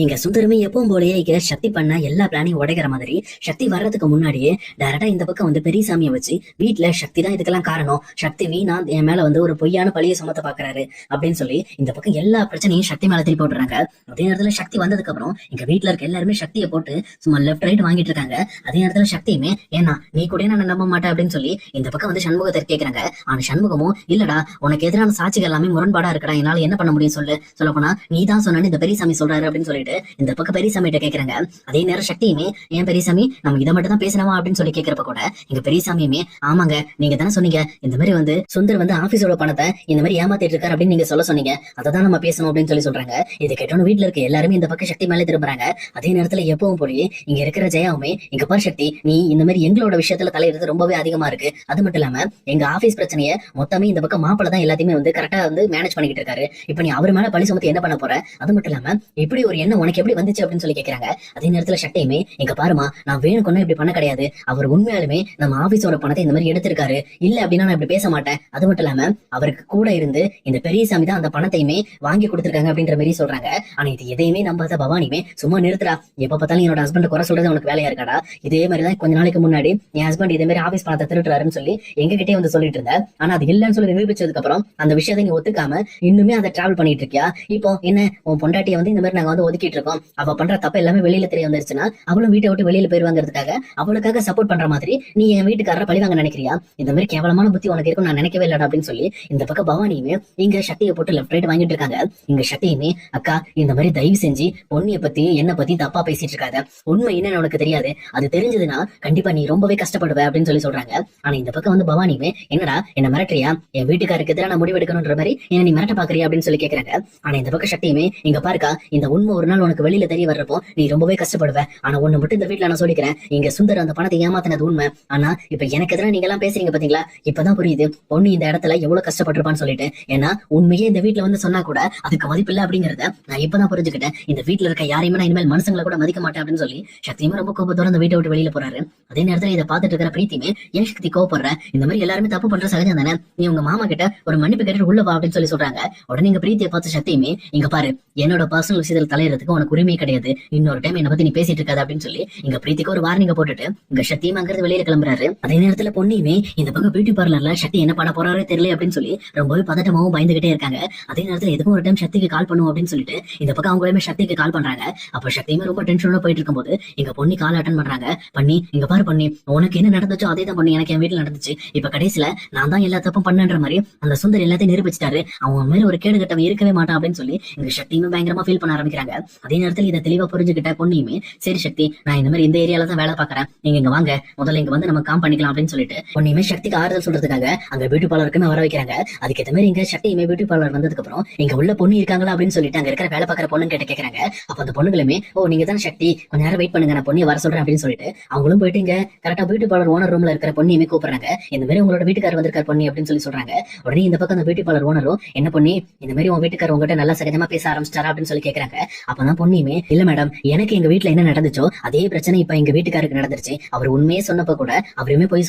இங்க சுந்தரமே எப்பவும் போலயே இங்க சக்தி பண்ண எல்லா பிளானையும் உடைக்கிற மாதிரி சக்தி வர்றதுக்கு முன்னாடியே டைரக்டா இந்த பக்கம் வந்து பெரியசாமியை வச்சு வீட்டுல சக்தி தான் இதுக்கெல்லாம் காரணம், சக்தி வீணா என் மேல வந்து ஒரு பொய்யான பழிய சுமத்த பாக்குறாரு அப்படின்னு சொல்லி இந்த பக்கம் எல்லா பிரச்சனையும் சக்தி மேல திருப்பி போட்டுறாங்க. அதே நேரத்துல சக்தி வந்ததுக்கு அப்புறம் இங்க வீட்டுல இருக்க எல்லாருமே சக்தியை போட்டு சும்மா லெப்ட் ரைட் வாங்கிட்டு இருக்காங்க. அதே நேரத்துல சக்தியுமே ஏன்னா நீ கூட நான் நம்ப மாட்டேன் அப்படின்னு சொல்லி இந்த பக்கம் வந்து சண்முகத்தை கேட்கறாங்க. ஆனா சண்முகமும் இல்லடா உனக்கு எதிரான சாட்சிகள் எல்லாமே முரண்பாடா இருக்கடா, என்னால என்ன பண்ண முடியும் சொல்ல போனா நீ தான் சொன்னு இந்த பெரியசாமி சொல்றாரு அப்படின்னு சொல்லிட்டு இந்த பக்கம் பெரியசாமி கிட்ட கேக்குறாங்க. அதே நேரம் சக்தியுமே ஏன் பெரியசாமி நம்ம இதை மட்டும் தான் பேசினவா அப்படின்னு சொல்லி கேட்கறப்ப கூட இங்க பெரியசாமியுமே ஆமாங்க நீங்க தானே சொன்னீங்க இந்த மாதிரி வந்து சுந்தர் வந்து ஆபீஸோட பணத்தை இந்த மாதிரி ஏமாத்திட்டு இருக்காரு அப்படின்னு நீங்க சொல்ல சொன்னீங்க, அதை தான் நம்ம பேசணும் அப்படின்னு சொல்லி சொல்றாங்க. இதை கேட்டோன்னு வீட்டுல இருக்க எல்லாருமே இந்த பக்கம் சக்தி மேலே திரும்புறாங்க. அதே நேரத்துல எப்பவும் போய் இங்க இருக்கிற ஜெயாவுமே இங்க பாரு சக்தி நீ இந்த மாதிரி எங்களோட விஷயத்துல தலையிடுறது ரொம்பவே அதிகமா இருக்கு, அது மட்டும் இல்லாம எங்க ஆபீஸ் பிரச்சனையை மொத்தமே இந்த பக்கம் மாப்பிள்ள தான் எல்லாத்தையுமே வந்து கரெக்டா வந்து மேனேஜ் பண்ணிக்கிட்டு இருக்காரு, இப்ப நீ அவர் மேல பழி சுமத்தி என்ன பண்ண போற, அது மட்டும் இல்லாம இப்படி ஒரு எண்ணம் உனக்கு எப்படி வந்துச்சு அப்படின்னு சொல்லி கேக்குறாங்க. அதே நேரத்துல சக்தியுமே இங்க பாருமா நான் வேணும்னு இப்படி பண்ண கிடையாது, அவர் உண்மையாலுமே நம்ம ஆபீஸோட பணத்தை இந்த மாதிரி எடுத்திருக்காரு, இல்ல அப்படின்னா நான் இப்படி பேச மாட்டேன், அது மட்டும் இல்லாம அவருக்கு கூட இருந்து இந்த பெரியசாமி தான் அந்த பணத்தையுமே வாங்கி கொடுத்திருக்காங்க அப்படின்ற மாதிரி சொல்றாங்க. ஆனா இது எதையுமே நம்பாத பவானியுமே சும்மா நிறுத்துறா, எப்ப பார்த்தாலும் என்னோட ஹஸ்பண்ட் குறை சொல்றது உனக்கு வேலையா இருக்காடா, இதே மாதிரிதான் கொஞ்ச நாளைக்கு முன்னாடி என் ஹஸ்பண்ட் இதே மாதிரி ஆபீஸ் பணத்தை திருட்டுறாருன்னு சொல்லி எங்ககிட்டே வந்து சொல்லிட்டு இருந்தேன், ஆனா அது இல்லன்னு சொல்லி நிரூபிச்சதுக்கு அப்புறம் அந்த விஷயத்தை நீ ஒத்துக்காம இன்னுமே அதை டிராவல் பண்ணிட்டு இருக்கியா, இப்போ என்ன உன் பொண்டாட்டியை வந்து இந்த மாதிரி நாங்க வந்து ஒதுக்கிட்டு இருக்கோம், அவ பண்ற தப்பு எல்லாமே வெளியில தெரிய வந்துருச்சுன்னா அவளும் வீட்டை விட்டு வெளியில போயிருவாங்கிறதுக்காக அவளுக்காக சப்போர்ட் பண்ற மாதிரி நீ என் வீட்டுக்காரரை பழிவாங்க நினைக்கிறியா, இந்த மாதிரி கேவலமான புத்தி உனக்கு இருக்கும் நான் நினைக்கவே இல்லடா அப்படின்னு சொல்லி இந்த பக்கம் பவானியுமே இங்க சக்தியை போட்டு லெஃப்ட் ரைட் வாங்கிட்டு இருக்காங்க. இங்க சக்தியுமே அக்கா இந்த மாதிரி தயவு செஞ்சு பொண்ணிய பத்தி என்ன பத்தி தப்பா பேசிட்டு இருக்காத, உண்மை என்னன்னு உனக்கு தெரியாது, அது தெரிஞ்சதுன்னா கண்டிப்பா நீ ரொம்பவே கஷ்டப்படுவ அப்படின்னு சொல்லி சொல்றாங்க. ஆனா இந்த பக்கம் வந்து பவானியுமே என்னடா என்ன மிரட்டுறியா, என் வீட்டுக்காருக்கு எதிராக நான் முடிவெடுக்கணும்ன்ற மாதிரி என்ன நீ மிரட்ட பாக்குறியா அப்படின்னு சொல்லி கேக்குறாங்க. ஆனா இந்த பக்கம் சக்தியுமே இங்க பாருக்கா இந்த உண்மை ஒரு நாள் உனக்கு வெளியில தெரிய வர்றப்போ நீ ரொம்பவே கஷ்டப்படுவ, ஆனா ஒண்ணு மட்டும் இந்த வீட்டுல நான் சொல்லிக்கிறேன், இங்க சுந்தர் அந்த பணத்தை ஏமாத்தினது உண்மை, ஆனா இப்ப எனக்கு எதிராக நீங்க எல்லாம் பேசுறீங்க பாத்தீங்களா, இப்பதான் புரியுது பொண்ணு இந்த இடத்துல எவ்வளவு கஷ்டப்பட்டிருப்பான்னு சொல்லிட்டு, ஏன்னா உண்மையே இந்த வீட்டுல வந்து சொன்னா கூட அதுக்கு மதிப்பு இல்ல அப்படிங்கறத நான் இப்பதான் புரிஞ்சுக்கிட்டேன், இந்த வீட்டுல இருக்க யாரையுமே நான் இனிமேல் மனுஷங்களை கூட மதிக்க மாட்டேன் அப்படின்னு சொல்லி சக்தியுமே ரொம்ப கோபத்தோட அந்த வீட்டை விட்டு வெளியில போறாரு. அதே நேரத்துல இதை பார்த்துட்டு இருக்கிற பிரீத்தியுமே ஏன் சக்தி கோவப்படுற, இந்த மாதிரி எல்லாருமே தப்பு பண்ற சகஜம் தானே, நீ உங்க மாமா கிட்ட ஒரு மன்னிப்பு கேட்டு உள்ள வா அப்படின்னு சொல்லி சொல்றாங்க. உடனே இங்க பிரீத்தியை பார்த்து சக்தியுமே இங்க பாரு என்னோட பர்சனல் விஷயத்துல தலையிறதுக்கு உனக்கு உரிமையே கிடையாது, இன்னொரு டைம் என்ன பத்தி நீ பேசிட்டு இருக்காது அப்படின்னு சொல்லி இங்க பிரீத்திக்கு ஒரு வார்னிங்க போட்டுட்டு இங்க சக்தியும் அங்கிருந்து வெளியில கிளம்புறாரு. அதே நேரத்துல பொண்ணியுமே இந்த பக்கம் பியூட்டி பார்லர்ல சக்தி என்ன பண்ண போறாரே தெரியல அப்படின்னு சொல்லி ரொம்பவே பதட்டமாவும் பயந்துகிட்டே இருக்காங்க. அதே நேரத்துல எதுக்கும் ஒரு டைம் சக்திக்கு கால் பண்ணுவோம் அப்படின்னு சொல்லிட்டு இந்த பக்கம் அவங்களுமே சக்திக்கு கால் பண்றாங்க. அப்ப சக்தியுமே ரொம்ப டென்ஷனோட போயிட்டு இருக்கும்போது இங்க பொண்ணி கால் அட்டன் பண்றாங்க. பண்ணி இங்க பாரு பண்ணி உனக்கு என்ன நடந்துச்சோ அதே தான் பண்ணி எனக்கு என் வீட்டுல நடந்துச்சு, இப்ப கடைசியில நான் தான் எல்லா தப்பும் பண்ணன்ற மாதிரி அந்த சுந்தர் எல்லாத்தையும் நிரூபிச்சிட்டாரு, அவன் மேல ஒரு கேடு கட்டவன் இருக்கவே மாட்டான் அப்படின்னு சொல்லி இங்க சக்தியுமே பயங்கரமா ஃபீல் பண்ண ஆரம்பிக்கிறாங்க. அதே நேரத்துல இதை தெளிவா புரிஞ்சுக்கிட்ட பொண்ணியுமே சரி சக்தி நான் இந்த மாதிரி இந்த ஏரியால தான் வேலை பாக்குறேன், நீங்க இங்க வாங்க முதல்ல இங்க வந்து நம்ம காம் பண்ணிக்கலாம் அப்படின்னு சொல்லிட்டு பொண்ணியுமே சக்திக்கு ஆறுதல் சொல்றதுக்காக அங்க பியூட்டி பார்லருக்குமே வர வைக்கிறாங்க. அதுக்கேற்ற மாதிரி இங்க சக்தியுமே பியூட்டி பார்லர் வந்ததுக்கு அப்புறம் இங்க உள்ள பொண்ணு இருக்காங்களா அப்படின்னு சொல்லிட்டு அங்க இருக்கிற வேலை பாக்குற பொண்ணு கிட்ட கேக்குறாங்க. அப்ப அந்த பொண்ணுகளுமே ஓ நீங்க தான் சக்தி கொஞ்ச நேரம் வெயிட் பண்ணுங்க நான் பொண்ணியை வர சொல்றேன் அப்படின்னு சொல்லிட்டு அவங்களும் போயிட்டு இங்க கரெக்டா பியூட்டி பார்லர் ஓனர் ரூம்ல இருக்கிற பொண்ணியுமே கூப்பிடுறாங்க. இந்த மாதிரி உங்களோட வீட்டுக்காரர் வந்திருக்காரு பொண்ணி அப்படின்னு சொல்லி சொல்றாங்க. உடனே இந்த பக்கம் அந்த பியூட்டி பார்லர் ஓனரும் என்ன பொண்ணி இந்த மாதிரி உங்க வீட்டுக்காரர் உங்ககிட்ட நல்லா சகஜமா பேச ஆரம்பிச்சிட்டாரா அப்படின்னு சொல்லி கேக்குறாங்க. அப்பதான் பொண்ணியுமே இல்ல மேடம் எனக்கு எங்க வீட்டுல என்ன நடந்துச்சோ அதே பிரச்சனை இப்ப எங்க வீட்டுக்காருக்கு நடந்துருச்சு, அவர் உண்மையே சொன்னப்ப கூட அவருமே போய்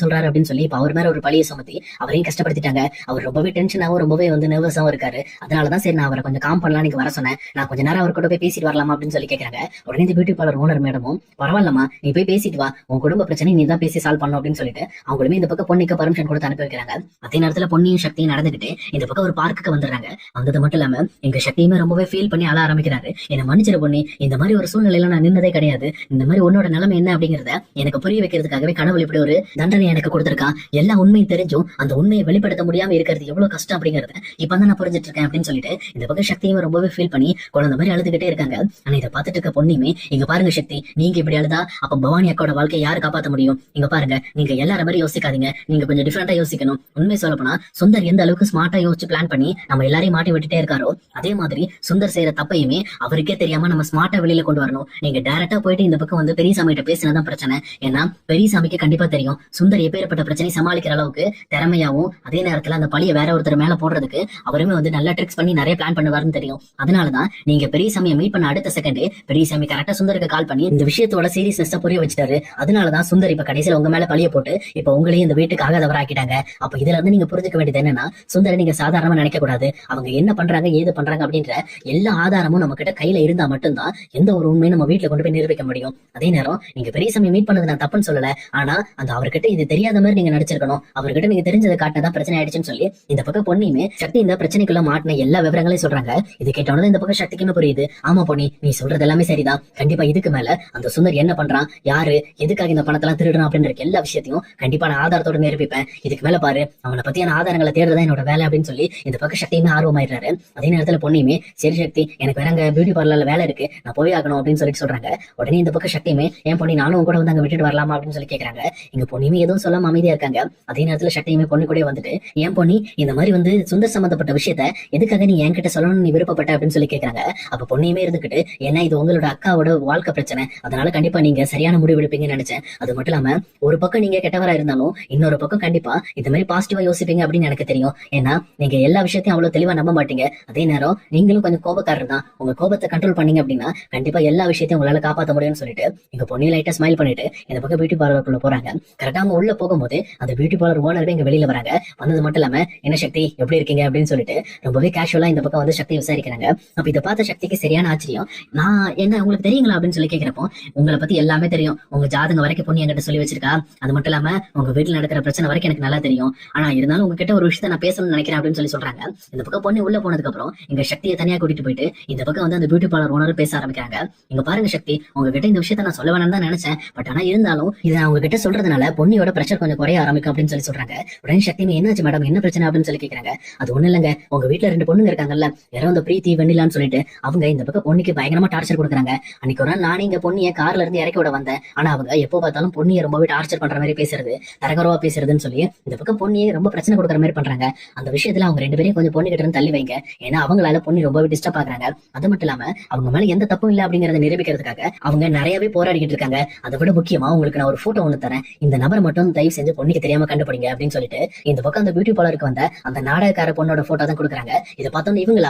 சொல்றாரு அப்படின்னு சொல்லி இப்ப அவர் மேல ஒரு பழியை சுமத்தி அவரையும் கஷ்டப்படுத்திட்டாங்க. அவர் ரொம்பவே டென்ஷனாவும் ரொம்பவே வந்து நர்வஸாவும் இருக்காரு, அதனாலதான் சரி நான் அவரை கொஞ்சம் காம் பண்ணலாம் நீங்க வர சொன்னேன், நான் கொஞ்ச நேரம் அவர் கூட போய் பேசிட்டு வரலாமா அப்படின்னு சொல்லி கேக்குறாங்க. உடனே இந்த பியூட்டி பார்லர் ஓனர் மேடமும் பரவாயில்லமா நீ போய் பேசிட்டு வா உன் குடும்ப பிரச்சனை நீ தான் பேசி சால்வ் பண்ணும் அப்படின்னு சொல்லிட்டு அவங்களுமே இந்த பக்கம் பொண்ணுக்கு பர்மிஷன் கொடுத்து அனுப்பி வைக்கிறாங்க. அதே நேரத்துல பொண்ணியும் சக்தியும் நடந்துகிட்டு இந்த பக்கம் ஒரு பார்க்குக்கு வந்துடுறாங்க. வந்தது மட்டும் இல்லாம எங்க சக்தியுமே ரொம்பவே ஃபீல் பண்ணி அழ ஆரம்பிக்கிறாரு. என்ன மன்னிச்சிரு பொண்ணு இந்த மாதிரி ஒரு சூழ்நிலையில நான் நின்னதே கிடையாது, இந்த மாதிரி உன்னோட நிலைமை என்ன அப்படிங்கறத எனக்கு புரிய வைக்கிறதுக்காகவே கடவுள் இப்படி ஒரு தண்டனை எனக்கு கொடுத்திருக்கான், எல்லா உண்மையும் தெரிஞ்சும் அந்த உண்மையை வெளிப்படுத்த முடியாம இருக்கிறது எவ்வளவு கஷ்டம் அப்படிங்கறத இப்பதான் நான் புரிஞ்சிட்டு இருக்கேன் அப்படின்னு சொல்லிட்டு இந்த பக்கம் சக்தியுமே ரொம்பவே ஃபீல் பண்ணி குழந்தை மாதிரி அழுதுகிட்டே இருக்காங்க. ஆனா இதை பார்த்துட்டு இருக்க பொண்ணுமே இங்க பாருங்க சக்தி நீங்க இப்படி அழுதா அப்ப பவானி அக்காவோட வாழ்க்கையை யாரு காப்பாற்ற முடியும், இங்க பாருங்க நீங்க எல்லார மாதிரி யோசிக்காதீங்க, நீங்க கொஞ்சம் டிஃபரெண்டா யோசிக்கணும், உண்மை சொல்ல போனா சுந்தர் எந்த அளவுக்கு ஸ்மார்ட்டா யோசிச்சு பிளான் பண்ணி நம்ம எல்லாரையும் மாட்டி விட்டுட்டே இருக்காரோ அதே மாதிரி சுந்தர் செய்யற தப்பையுமே அவருக்கே தெரியாம நம்ம ஸ்மார்ட்டா வெளியில கொண்டு வரணும், நீங்க டைரக்டா போயிட்டு இந்த பக்கம் வந்து பெரியசாமி கிட்ட பேசினதான் பிரச்சனை, ஏன்னா பெரியசாமிக்கு கண்டிப்பா தெரியும் சுந்தர் எப்பேற்பட்ட பிரச்சனை சமாளிக்கிற அளவுக்கு திறமையாவும் அதே நேரத்துல அந்த பழிய வேற ஒருத்தர் மேல போடுறதுக்கு அவருமே வந்து நல்லா ட்ரிக்ஸ் பண்ணி நிறைய பிளான் பண்ணுவாருன்னு தெரியும், அதனாலதான் நீங்க பெரியசாமியை மீட் பண்ண அடுத்த செகண்ட் பெரியசாமி கரெக்டா சுந்தருக்கு கால் பண்ணி இந்த விஷயத்தோட சீரியஸ்னஸ் புரிய வச்சுட்டாரு, அதனாலதான் சுந்தர் இப்ப கடைசியில உங்க மேல பழிய போட்டு இப்ப உங்களையும் இந்த வீட்டுக்கு ஆகாதவராக்கிட்டாங்க. அப்ப இதுல இருந்து நீங்க புரிஞ்சுக்க வேண்டியது என்னன்னா சுந்தரை நீங்க சாதாரணமா நினைக்க கூடாது, அவங்க என்ன பண்றாங்க ஏது பண்றாங்க அப்படின்ற எல்லா ஆதாரமும் நம்ம கிட்ட கையில கையில இருந்தா மட்டும்தான் எந்த ஒரு உண்மையும் நம்ம வீட்டுல கொண்டு போய் நிரூபிக்க முடியும். அதே நேரம் நீங்க பெரியசாமி மீட் பண்ணது நான் தப்புன்னு சொல்லல, ஆனா அந்த அவர்கிட்ட இது தெரியாத மாதிரி நீங்க நடிச்சிருக்கணும், அவர்கிட்ட நீங்க தெரிஞ்சதை காட்டினதான் பிரச்சனை ஆயிடுச்சுன்னு சொல்லி இந்த பக்கம் பொண்ணியுமே சக்தி இந்த பிரச்சனைக்குள்ள மாட்டின எல்லா விவரங்களையும் சொல்றாங்க. இது கேட்டோன்னு இந்த பக்கம் சக்திக்குமே புரியுது, ஆமா பொண்ணி நீ சொல்றது எல்லாமே சரிதான், கண்டிப்பா இதுக்கு மேல அந்த சுந்தர் என்ன பண்றான், யாரு எதுக்காக இந்த பணத்தெல்லாம் திருடுறான் அப்படின்ற எல்லா விஷயத்தையும் கண்டிப்பா நான் ஆதாரத்தோட நிரூபிப்பேன், இதுக்கு மேல பாரு அவனை பத்தியான ஆதாரங்களை தேடுறதா என்னோட வேலை அப்படின்னு சொல்லி இந்த பக்கம் சக்தியுமே ஆர்வமாயிடுறாரு. அதே நேரத்துல பொண்ணியுமே சரி சக்தி எனக்கு வேற அங்க பியூட்டி பார்லர்ல வேலை இருக்கு, நான் போய் ஆகணும் அப்படின்னு சொல்லிட்டு சொல்றாங்க. உடனே இந்த பக்கம் சக்தியுமே என் பொண்ணி நானும் கூட வந்து அங்க விட்டுட்டு வரலாமா அப்படின்னு சொல்லி கேக்குறாங்க. இங்க பொண்ணுமே எதுவும் சொல்லாம அமைதியா இருக்காங்க. அதே நேரத்துல சக்தியுமே பொண்ணு கூட வந்துட்டு என் பொண்ணி இந்த மாதிரி வந்து சுந்தர் சம்பந்தப்பட்ட விஷயத்த எதுக்காக நீ என்கிட்ட சொல்லணும்னு நீ விருப்பப்பட்ட அப்படின்னு சொல்லி கேக்குறாங்க. அப்ப பொண்ணையுமே இருந்துகிட்டு ஏன்னா இது உங்களோட அக்காவோட வாழ்க்கை பிரச்சனை, அதனால கண்டிப்பா நீங்க சரியான முடிவு எடுப்பீங்கன்னு நினைச்சேன், அது மட்டும் இல்லாம ஒரு பக்கம் நீங்க கெட்டவரா இருந்தாலும் இன்னொரு பக்கம் கண்டிப்பா இந்த மாதிரி பாசிட்டிவா யோசிப்பீங்க அப்படின்னு எனக்கு தெரியும், ஏன்னா நீங்க எல்லா விஷயத்தையும் அவ்வளவு தெளிவா நம்ப மாட்டீங்க, அதே நேரம் நீங்களும் கொஞ்சம் கோபக்காரர் தான், உங்க கோபத்தை கண்ட்ரோல் பண்ணீங்க அப்படின்னா கண்டிப்பா எல்லா விஷயத்தையும் உங்களால காப்பாற்ற முடியும்னு சொல்லிட்டு எங்க பொண்ணு லைட்டா ஸ்மைல் பண்ணிட்டு இந்த பக்கம் பியூட்டி பார்லருக்குள்ள போறாங்க. கரெக்டா அவங்க உள்ள போகும்போது அந்த பியூட்டி பார்லர் ஓனரே இங்க வெளியில வராங்க. வந்தது மட்டும் இல்லாம என்ன சக்தி எப்படி இருக்கீங்க அப்படின்னு சொல்லிட்டு ரொம்பவே கேஷுவலா இந்த பக்கம் வந்து சக்தி விசாரிக்கிறாங்க. அப்ப இதை பார்த்த சக்திக்கு சரியான ஆச்சரியம். நான் என்ன உங்களுக்கு தெரியுங்களா அப்படின்னு சொல்லி கேட்கிறப்போ உங்களை பத்தி எல்லாமே தெரியும், உங்க ஜாதகம் வரைக்கும் பொண்ணு என்கிட்ட சொல்லி வச்சிருக்கா, அது மட்டும் இல்லாம உங்க வீட்டுல நடக்கிற பிரச்சனை வரைக்கும் எனக்கு நல்லா தெரியும், ஆனா இருந்தாலும் உங்ககிட்ட ஒரு விஷயத்த நான் பேசணும்னு நினைக்கிறேன் அப்படின்னு சொல்லி சொல்றாங்க. இந்த பக்கம் பொண்ணு உள்ள போனதுக்கு அப்புறம் இங்க சக்தியை தனியா கூட்டிட்டு போயிட்டு இந்த பக்கம் வந்து அந்த பியூட்டி பார்லர் ஓனர் பேச ஆரம்பிக்கிறாங்க. இங்க பாருங்க சக்தி உங்ககிட்ட இந்த விஷயத்த நான் சொல்ல வேணாம்னு தான் நினைச்சேன், பட் ஆனா இருந்தாலும் இதை நான் உங்ககிட்ட சொல்றதுனால பொண்ணியோட பிரஷர் கொஞ்சம் குறைய ஆரம்பிக்கும் அப்படின்னு சொல்லி சொல்றாங்க. உடனே சக்தி என்னாச்சு மேடம் என்ன பிரச்சனை அப்படின்னு சொல்லி கேட்கறாங்க. அது ஒண்ணு இல்லங்க, உங்க வீட்டுல 2 பொண்ணுங்க இருக்காங்கல்ல, யாரோ அந்த பிரீத்தி வெண்ணிலான்னு சொல்லிட்டு அவங்க இந்த பக்கம் பொண்ணுக்கு பயங்கரமா டார்ச்சர் கொடுக்குறாங்க. அன்னைக்கு ஒரு நாள் நானே இங்க பொண்ணிய கார்ல இருந்து இறக்கி விட வந்தேன், ஆனா அவங்க எப்போ பார்த்தாலும் பொண்ணியை ரொம்பவே டார்ச்சர் பண்ற மாதிரி பேசுறது, தரகரவா பேசுறதுன்னு சொல்லி இந்த பக்கம் பொண்ணியை ரொம்ப பிரச்சனை கொடுக்குற மாதிரி பண்றாங்க. அந்த விஷயத்துல அவங்க 2 பேரையும் கொஞ்சம் பொண்ணு கிட்ட இருந்து தள்ளி வைங்க, ஏன்னா அவங்களால பொண்ணு ரொம்பவே டிஸ்டர்ப் ஆகுறாங்க. அது மட்டும் இல்லாம அவங்க மேல எந்த தப்பும் இல்ல அப்படிங்கறத நிரூபிக்கிறதுக்காக அவங்க நிறையவே போராடிக்கிட்டு இருக்காங்க. அதை விட முக்கியமா உங்களுக்கு நான் ஒரு போட்டோ ஒண்ணு தரேன், இந்த நபரை மட்டும் தயவு செஞ்சு பொண்ணுக்கு தெரியாம கண்டுபிடிங்க அப்படின்னு சொல்லிட்டு இந்த பக்கம் அந்த பியூட்டி பார்லருக்கு வந்த அந்த நாடகக்கார பொண்ணோட போட்டோ தான் கொடுக்குறாங்க. இதை பார்த்தோன்னு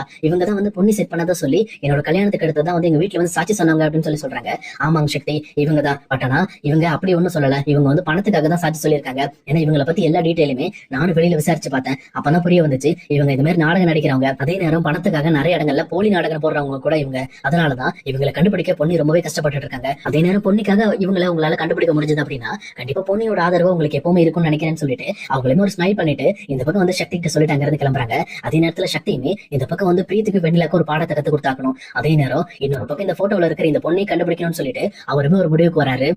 இவங்க தான் வந்து பொண்ணு செட் பண்ணதா சொல்லி என்னோட கல்யாணத்துக்கு எடுத்ததான் வந்து எங்க வீட்டுல வந்து சாட்சி சொன்னாங்க அப்படின்னு சொல்லி சொல்றாங்க. ஆமாங்க சக்தி இவங்க தான், பட் ஆனா இவங்க அப்படி ஒண்ணும் சொல்லல, இவங்க வந்து பணத்துக்காக தான் சாட்சி சொல்லியிருக்காங்க. ஏன்னா இவங்களை பத்தி எல்லா டீட்டெயிலுமே நானும் வெளியில விசாரிச்சு பார்த்தேன், அப்பதான் புரிய வந்துச்சு இவங்க இந்த மாதிரி நாடகம் நடிக்கிறவங்க, அதே நேரம் பணத்துக்காக நிறைய இடங்கள்ல போலி நாடகம் போடுறவங்க கூட இவங்க, அதனாலதான் இவங்களை கண்டுபிடிக்க பொண்ணு ரொம்பவே கஷ்டப்பட்டு இருக்காங்க. அதே நேரம் பொண்ணுக்காக இவங்களை உங்களால கண்டுபிடிக்க முடிஞ்சது அப்படின்னா கண்டிப்பா பொண்ணியோட ஆதரவு உங்களுக்கு எப்பவுமே இருக்கும்னு நினைக்கிறேன்னு சொல்லிட்டு அவங்களுமே ஒரு ஸ்மைல் பண்ணிட்டு இந்த பக்கம் வந்து சக்தி கிட்ட சொல்லிட்டு அங்க இருந்து கிளம்புறாங்க. அதே நேரத்துல சக்தியுமே இந்த பக்கம் வந்து பிரீத்துக்கு வெண்ணிலாக்கு ஒரு பாடத்தை கத்து கொடுத்தாக்கணும். அதே நேரம் இன்னொரு பக்கம் இந்த போட்டோல இருக்கிற இந்த பொண்ணை கண்டுபிடிக்கணும்னு சொல்லிட்டு அவருமே ஒரு முடிவுக்கு வராரு.